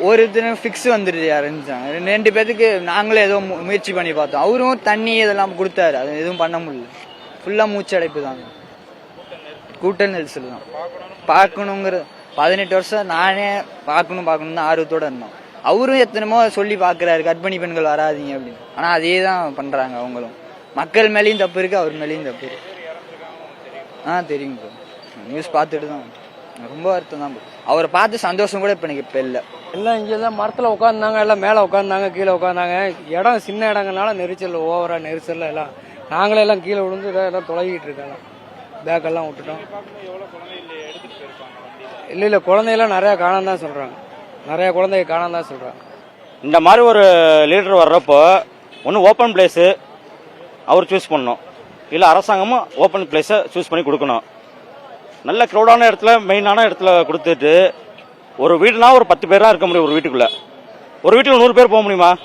ஒரு தினம் ஃபிக்ஸ் வந்துடுது யாருன்னு 2 பேருக்கு நாங்களே ஏதோ முயற்சி பண்ணி பார்த்தோம். அவரும் தண்ணி இதெல்லாம் கொடுத்தாரு, அது எதுவும் பண்ண முடியல. ஃபுல்லாக மூச்சடைப்பு தாங்க, கூட்ட நெரிசல் தான். பார்க்கணுங்கிற 18 வருஷம் நானே பார்க்கணும் தான் ஆர்வத்தோட இருந்தோம். அவரும் எத்தனமோ சொல்லி பார்க்குறாரு, கர்ப்பிணி பெண்கள் வராதிங்க அப்படின்னு. ஆனால் அதே தான் பண்ணுறாங்க அவங்களும். மக்கள் மேலேயும் தப்பு இருக்குது, அவர் மேலேயும் தப்பு இருக்கு. தெரியுங்க ப்ரோ, நியூஸ் பார்த்துட்டு தான் ரொம்ப வருத்தம் தான் ப்ரோ. அவரை பார்த்து சந்தோஷம் கூட இப்போ எனக்கு இப்போ இல்லை. எல்லாம் இங்கே தான் மரத்தில் உட்காந்துருந்தாங்க, எல்லாம் மேலே உட்காந்தாங்க, கீழே உட்காந்தாங்க. இடம் சின்ன இடங்கள்னால நெரிச்சல், ஓவராக நெரிச்சல். எல்லாம் நாங்களே எல்லாம் கீழே விழுந்து எல்லாம் தொலைகிட்டு இருக்காங்க. பேக்கெல்லாம் விட்டுட்டோம். இல்லை குழந்தையெல்லாம் நிறையா காணாம தான் சொல்கிறாங்க, நிறையா குழந்தைய காணாம தான் சொல்கிறாங்க. இந்த மாதிரி ஒரு லீடர் வர்றப்போ ஒன்று ஓப்பன் பிளேஸு அவர் சூஸ் பண்ணணும், இல்லை அரசாங்கமும் ஓப்பன் பிளேஸை சூஸ் பண்ணி கொடுக்கணும். நல்ல க்ரௌடான இடத்துல, மெயினான இடத்துல கொடுத்துட்டு ஒரு வீடுனா ஒரு 10 பேராக இருக்க முடியும். ஒரு வீட்டுக்குள்ள 100 பேர் போக முடியுமா?